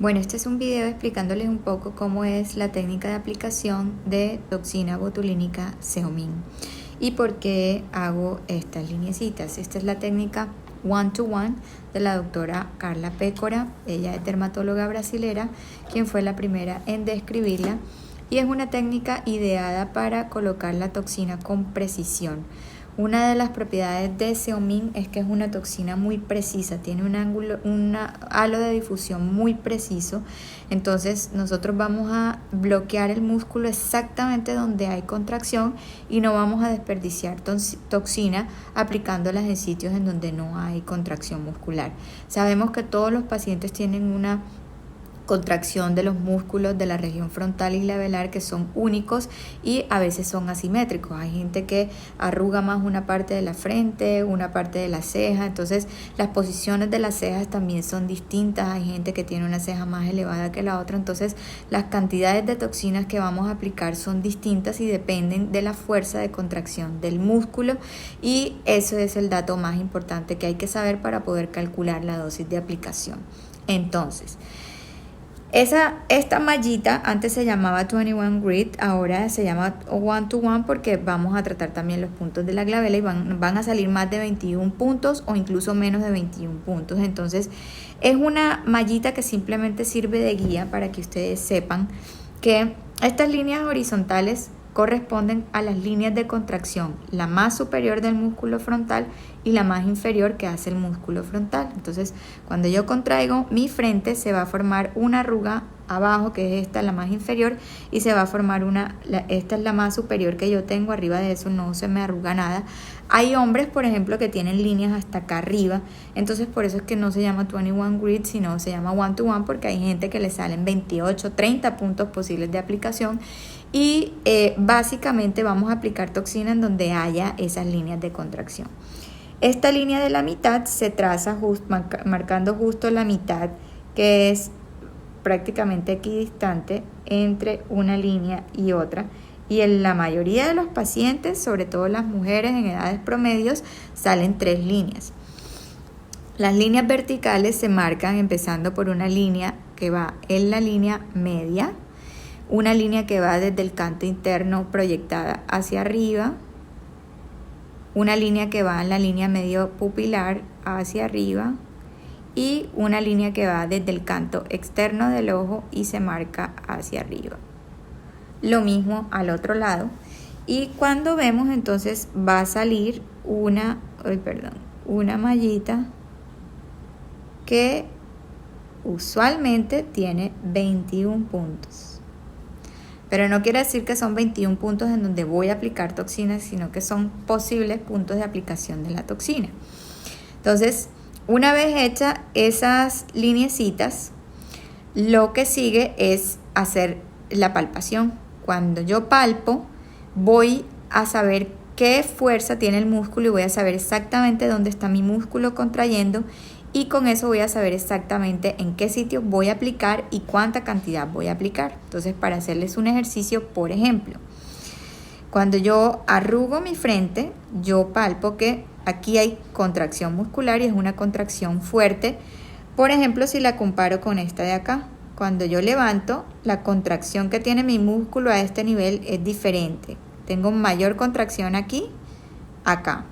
Bueno, este es un video explicándoles un poco cómo es la técnica de aplicación de toxina botulínica Xeomin y por qué hago estas lineecitas. Esta es la técnica one-to-one de la doctora Carla Pécora. Ella es dermatóloga brasilera, quien fue la primera en describirla, y es una técnica ideada para colocar la toxina con precisión. Una de las propiedades de Xeomin es que es una toxina muy precisa, tiene un halo de difusión muy preciso. Entonces nosotros vamos a bloquear el músculo exactamente donde hay contracción y no vamos a desperdiciar toxina aplicándolas en sitios en donde no hay contracción muscular. Sabemos que todos los pacientes tienen una contracción de los músculos de la región frontal y labial que son únicos y a veces son asimétricos. Hay gente que arruga más una parte de la frente, una parte de la ceja, entonces las posiciones de las cejas también son distintas. Hay gente que tiene una ceja más elevada que la otra, entonces las cantidades de toxinas que vamos a aplicar son distintas y dependen de la fuerza de contracción del músculo, y eso es el dato más importante que hay que saber para poder calcular la dosis de aplicación. Entonces, esta mallita antes se llamaba 21 grid, ahora se llama one to one porque vamos a tratar también los puntos de la glabela y van a salir más de 21 puntos o incluso menos de 21 puntos. Entonces es una mallita que simplemente sirve de guía para que ustedes sepan que estas líneas horizontales corresponden a las líneas de contracción, la más superior del músculo frontal y la más inferior que hace el músculo frontal. Entonces, cuando yo contraigo mi frente, se va a formar una arruga abajo, que es esta, la más inferior, y se va a formar esta es la más superior que yo tengo. Arriba de eso no se me arruga nada. Hay hombres, por ejemplo, que tienen líneas hasta acá arriba, entonces por eso es que no se llama 21 grid, sino se llama one to one, porque hay gente que le salen 28, 30 puntos posibles de aplicación. Y básicamente vamos a aplicar toxina en donde haya esas líneas de contracción. Esta línea de la mitad se traza marcando justo la mitad, que es prácticamente equidistante entre una línea y otra. Y en la mayoría de los pacientes, sobre todo las mujeres en edades promedios, salen 3 líneas. Las líneas verticales se marcan empezando por una línea que va en la línea media, una línea que va desde el canto interno proyectada hacia arriba, una línea que va en la línea medio pupilar hacia arriba y una línea que va desde el canto externo del ojo y se marca hacia arriba. Lo mismo al otro lado, y cuando vemos entonces va a salir una mallita que usualmente tiene 21 puntos. Pero no quiere decir que son 21 puntos en donde voy a aplicar toxina, sino que son posibles puntos de aplicación de la toxina. Entonces, una vez hechas esas lineecitas, lo que sigue es hacer la palpación. Cuando yo palpo, voy a saber qué fuerza tiene el músculo y voy a saber exactamente dónde está mi músculo contrayendo, y con eso voy a saber exactamente en qué sitio voy a aplicar y cuánta cantidad voy a aplicar. Entonces, para hacerles un ejercicio, por ejemplo, cuando yo arrugo mi frente, yo palpo que aquí hay contracción muscular y es una contracción fuerte. Por ejemplo, si la comparo con esta de acá, cuando yo levanto, la contracción que tiene mi músculo a este nivel es diferente. Tengo mayor contracción aquí, acá.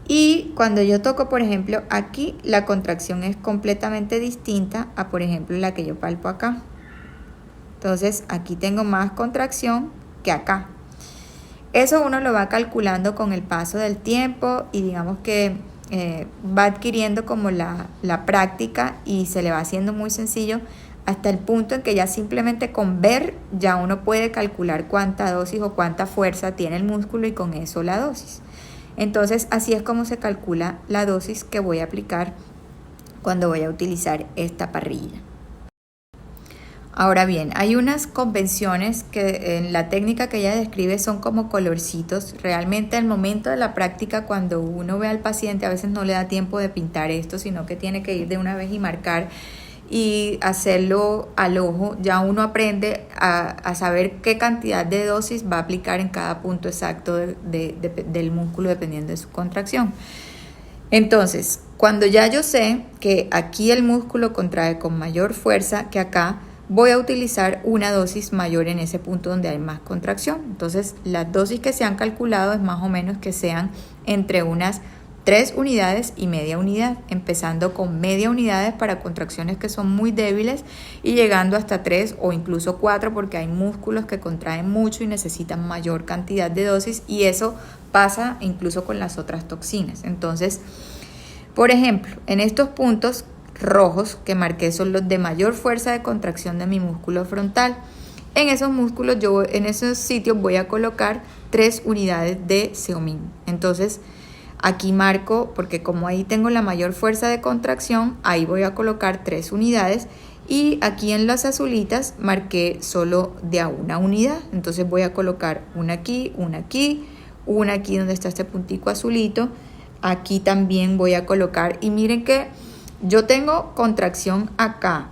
Y cuando yo toco, por ejemplo, aquí, la contracción es completamente distinta a, por ejemplo, la que yo palpo acá. Entonces, aquí tengo más contracción que acá. Eso uno lo va calculando con el paso del tiempo y digamos que va adquiriendo como la práctica y se le va haciendo muy sencillo hasta el punto en que ya simplemente con ver ya uno puede calcular cuánta dosis o cuánta fuerza tiene el músculo y con eso la dosis. Entonces, así es como se calcula la dosis que voy a aplicar cuando voy a utilizar esta parrilla. Ahora bien, hay unas convenciones que en la técnica que ella describe son como colorcitos. Realmente al momento de la práctica, cuando uno ve al paciente, a veces no le da tiempo de pintar esto, sino que tiene que ir de una vez y marcar y hacerlo al ojo. Ya uno aprende a saber qué cantidad de dosis va a aplicar en cada punto exacto del músculo dependiendo de su contracción. Entonces, Cuando ya yo sé que aquí el músculo contrae con mayor fuerza que acá, voy a utilizar una dosis mayor en ese punto donde hay más contracción. Entonces, las dosis que se han calculado es más o menos que sean entre unas 3 unidades y media unidad, empezando con media unidades para contracciones que son muy débiles y llegando hasta 3 o incluso 4 porque hay músculos que contraen mucho y necesitan mayor cantidad de dosis, y eso pasa incluso con las otras toxinas. Entonces, por ejemplo, en estos puntos rojos que marqué son los de mayor fuerza de contracción de mi músculo frontal. En esos músculos, en esos sitios voy a colocar 3 unidades de Xeomin. Entonces, aquí marco, porque como ahí tengo la mayor fuerza de contracción, ahí voy a colocar 3 unidades. Y aquí en las azulitas marqué solo de a una unidad. Entonces voy a colocar una aquí, una aquí, una aquí donde está este puntico azulito. Aquí también voy a colocar, y miren que yo tengo contracción acá.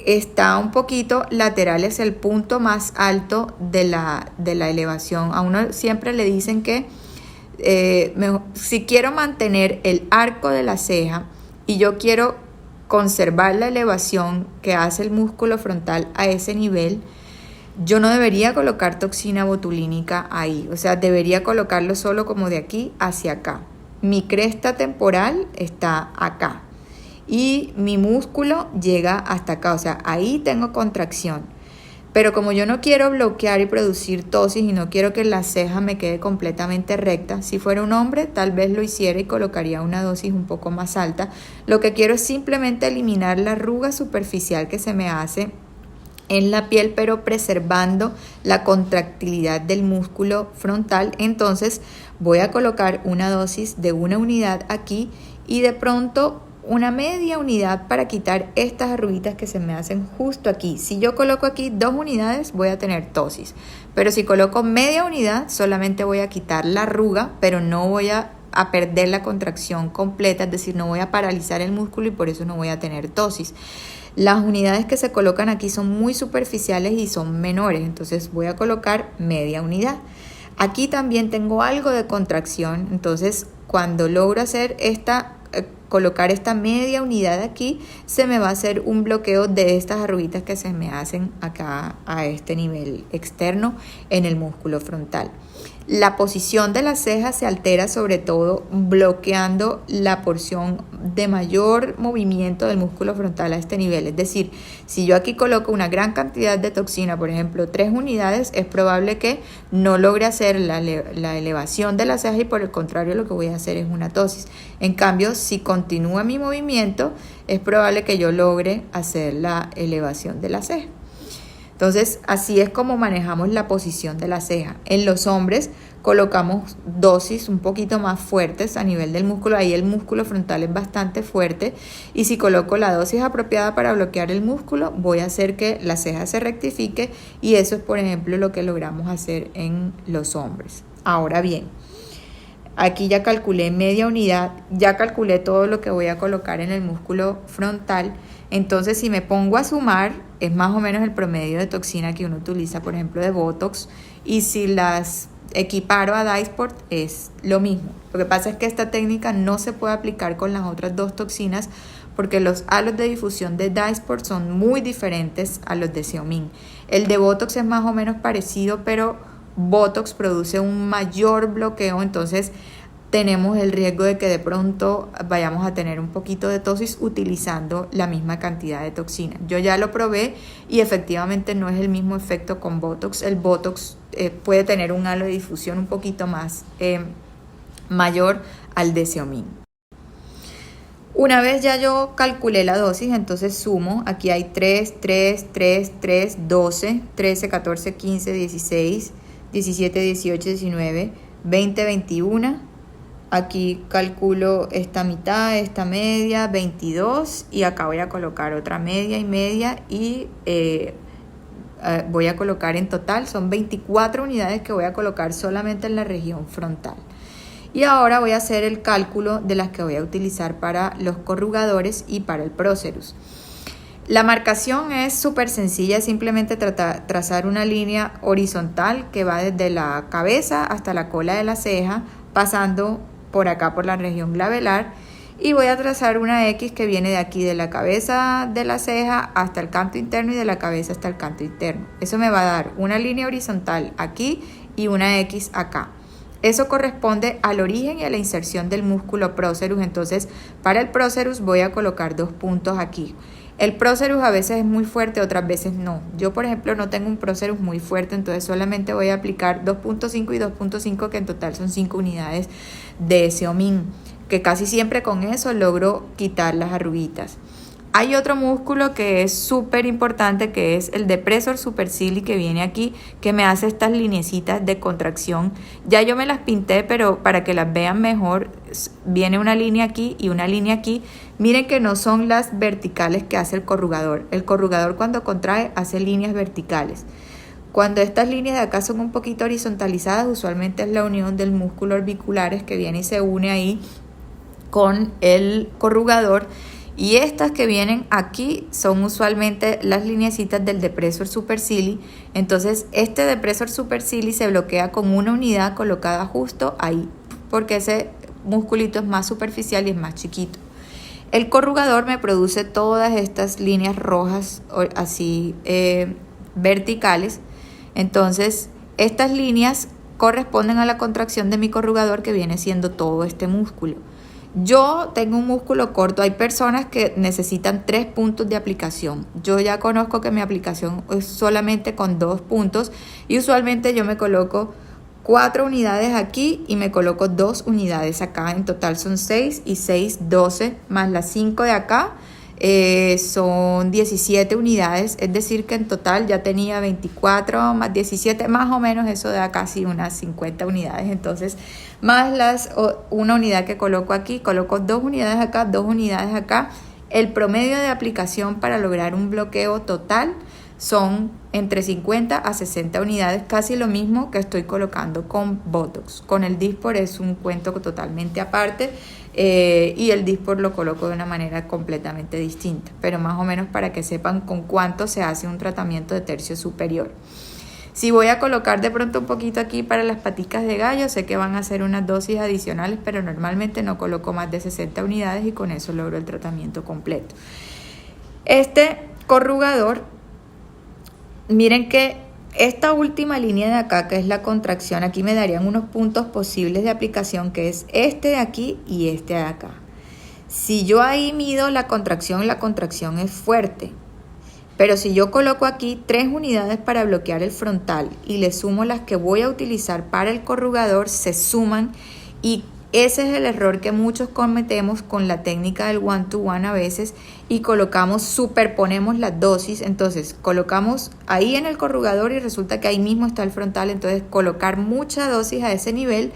Está un poquito lateral, es el punto más alto de la elevación. A uno siempre le dicen que si quiero mantener el arco de la ceja y yo quiero conservar la elevación que hace el músculo frontal a ese nivel, yo no debería colocar toxina botulínica ahí. O sea, debería colocarlo solo como de aquí hacia acá. Mi cresta temporal está acá y mi músculo llega hasta acá, o sea, ahí tengo contracción. Pero como yo no quiero bloquear y producir tosis y no quiero que la ceja me quede completamente recta, si fuera un hombre tal vez lo hiciera y colocaría una dosis un poco más alta. Lo que quiero es simplemente eliminar la arruga superficial que se me hace en la piel, pero preservando la contractilidad del músculo frontal. Entonces voy a colocar una dosis de una unidad aquí y de pronto una media unidad para quitar estas arruguitas que se me hacen justo aquí. Si yo coloco aquí 2 unidades voy a tener tosis, pero si coloco media unidad solamente voy a quitar la arruga, pero no voy a perder la contracción completa, es decir, no voy a paralizar el músculo y por eso no voy a tener tosis. Las unidades que se colocan aquí son muy superficiales y son menores, entonces voy a colocar media unidad. Aquí también tengo algo de contracción, entonces cuando logro hacer colocar esta media unidad aquí, se me va a hacer un bloqueo de estas arruguitas que se me hacen acá a este nivel externo en el músculo frontal. La posición de la ceja se altera sobre todo bloqueando la porción de mayor movimiento del músculo frontal a este nivel. Es decir, si yo aquí coloco una gran cantidad de toxina, por ejemplo 3 unidades, es probable que no logre hacer la elevación de la ceja y por el contrario lo que voy a hacer es una tosis. En cambio, si continúa mi movimiento, es probable que yo logre hacer la elevación de la ceja. Entonces, así es como manejamos la posición de la ceja. En los hombres colocamos dosis un poquito más fuertes a nivel del músculo. Ahí el músculo frontal es bastante fuerte. Y si coloco la dosis apropiada para bloquear el músculo, voy a hacer que la ceja se rectifique. Y eso es, por ejemplo, lo que logramos hacer en los hombres. Ahora bien, aquí ya calculé media unidad, ya calculé todo lo que voy a colocar en el músculo frontal. Entonces, si me pongo a sumar, es más o menos el promedio de toxina que uno utiliza, por ejemplo, de Botox. Y si las equiparo a Dysport, es lo mismo. Lo que pasa es que esta técnica no se puede aplicar con las otras 2 toxinas porque los halos de difusión de Dysport son muy diferentes a los de Xeomin. El de Botox es más o menos parecido, pero Botox produce un mayor bloqueo, entonces tenemos el riesgo de que de pronto vayamos a tener un poquito de tosis utilizando la misma cantidad de toxina. Yo ya lo probé y efectivamente no es el mismo efecto con Botox. El Botox puede tener un halo de difusión un poquito más mayor al de Xeomin. Una vez ya yo calculé la dosis, entonces sumo. Aquí hay 3, 12, 13, 14, 15, 16, 17, 18, 19, 20, 21. Aquí calculo esta mitad, esta media, 22, y acá voy a colocar otra media y media y voy a colocar en total, son 24 unidades que voy a colocar solamente en la región frontal. Y ahora voy a hacer el cálculo de las que voy a utilizar para los corrugadores y para el prócerus. La marcación es súper sencilla, es simplemente trazar una línea horizontal que va desde la cabeza hasta la cola de la ceja, pasando por acá por la región glabelar, y voy a trazar una X que viene de aquí, de la cabeza de la ceja hasta el canto interno y de la cabeza hasta el canto interno. Eso me va a dar una línea horizontal aquí y una X acá. Eso corresponde al origen y a la inserción del músculo prócerus. Entonces, para el prócerus voy a colocar 2 puntos aquí. El prócerus a veces es muy fuerte, otras veces no. Yo, por ejemplo, no tengo un prócerus muy fuerte, entonces solamente voy a aplicar 2.5 y 2.5, que en total son 5 unidades de Seomin, que casi siempre con eso logro quitar las arruguitas. Hay otro músculo que es súper importante, que es el depresor supercili, que viene aquí, que me hace estas lineecitas de contracción. Ya yo me las pinté, pero para que las vean mejor, viene una línea aquí y una línea aquí. Miren que no son las verticales que hace el corrugador. El corrugador, cuando contrae, hace líneas verticales. Cuando estas líneas de acá son un poquito horizontalizadas, usualmente es la unión del músculo orbiculares que viene y se une ahí con el corrugador. Y estas que vienen aquí son usualmente las lineecitas del depresor supercili. Entonces este depresor supercili se bloquea con una unidad colocada justo ahí, porque ese musculito es más superficial y es más chiquito. El corrugador me produce todas estas líneas rojas así verticales. Entonces estas líneas corresponden a la contracción de mi corrugador, que viene siendo todo este músculo. Yo tengo un músculo corto, hay personas que necesitan 3 puntos de aplicación. Yo ya conozco que mi aplicación es solamente con 2 puntos y usualmente yo me coloco 4 unidades aquí y me coloco 2 unidades acá. En total son 6 y 6, 12, más las 5 de acá. Son 17 unidades, es decir que en total ya tenía 24 más 17, más o menos eso da casi unas 50 unidades. Entonces, más una unidad que coloco aquí, coloco 2 unidades acá, 2 unidades acá. El promedio de aplicación para lograr un bloqueo total son entre 50 a 60 unidades, casi lo mismo que estoy colocando con Botox. Con el Dysport es un cuento totalmente aparte, y el Dysport lo coloco de una manera completamente distinta, pero más o menos para que sepan con cuánto se hace un tratamiento de tercio superior. Si voy a colocar de pronto un poquito aquí para las paticas de gallo, sé que van a ser unas dosis adicionales, pero normalmente no coloco más de 60 unidades y con eso logro el tratamiento completo. Este corrugador, miren que esta última línea de acá, que es la contracción, aquí me darían unos puntos posibles de aplicación, que es este de aquí y este de acá. Si yo ahí mido la contracción es fuerte. Pero si yo coloco aquí 3 unidades para bloquear el frontal y le sumo las que voy a utilizar para el corrugador, se suman, y ese es el error que muchos cometemos con la técnica del one-to-one a veces, y superponemos las dosis. Entonces colocamos ahí en el corrugador y resulta que ahí mismo está el frontal. Entonces colocar mucha dosis a ese nivel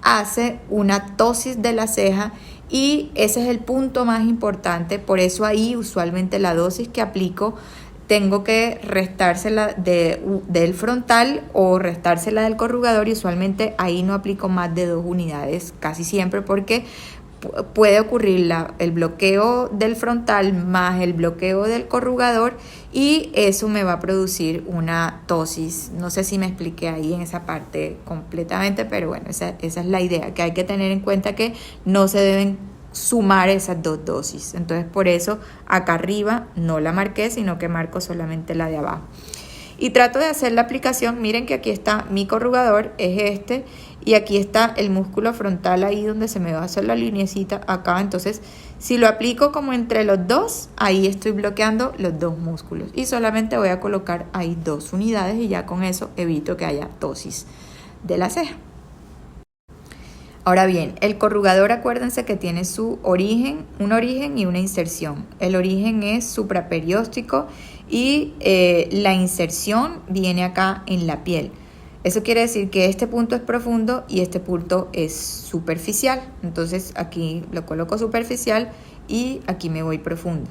hace una ptosis de la ceja, y ese es el punto más importante. Por eso ahí usualmente la dosis que aplico tengo que restársela del frontal o restársela del corrugador, y usualmente ahí no aplico más de 2 unidades casi siempre, porque puede ocurrir el bloqueo del frontal más el bloqueo del corrugador, y eso me va a producir una ptosis. No sé si me expliqué ahí en esa parte completamente, pero bueno, esa es la idea, que hay que tener en cuenta que no se deben sumar esas 2 dosis. Entonces por eso acá arriba no la marqué, sino que marco solamente la de abajo. Y trato de hacer la aplicación. Miren que aquí está mi corrugador, es este, y aquí está el músculo frontal, ahí donde se me va a hacer la linecita acá. Entonces si lo aplico como entre los dos, ahí estoy bloqueando los 2 músculos, y solamente voy a colocar ahí 2 unidades, y ya con eso evito que haya ptosis de la ceja. Ahora bien, el corrugador, acuérdense que tiene un origen y una inserción. El origen es supraperióstico y la inserción viene acá en la piel. Eso quiere decir que este punto es profundo y este punto es superficial. Entonces aquí lo coloco superficial y aquí me voy profunda.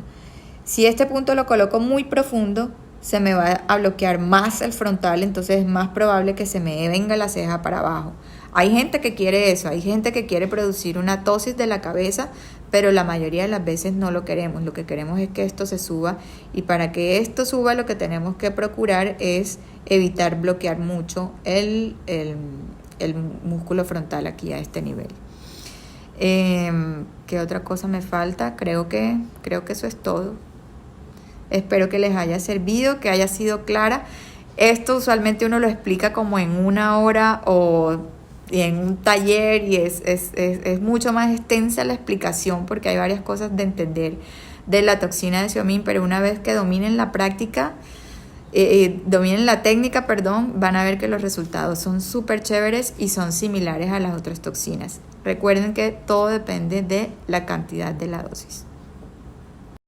Si este punto lo coloco muy profundo, se me va a bloquear más el frontal, entonces es más probable que se me venga la ceja para abajo. Hay gente que quiere eso, hay gente que quiere producir una ptosis de la cabeza, pero la mayoría de las veces no lo queremos. Lo que queremos es que esto se suba, y para que esto suba lo que tenemos que procurar es evitar bloquear mucho el músculo frontal aquí a este nivel. ¿Qué ¿Qué otra cosa me falta? Creo que eso es todo. Espero que les haya servido, que haya sido clara. Esto usualmente uno lo explica como en 1 hora o en un taller y es mucho más extensa la explicación porque hay varias cosas de entender de la toxina de Seomin, pero una vez que dominen la práctica, dominen la técnica, perdón, van a ver que los resultados son súper chéveres y son similares a las otras toxinas. Recuerden que todo depende de la cantidad de la dosis.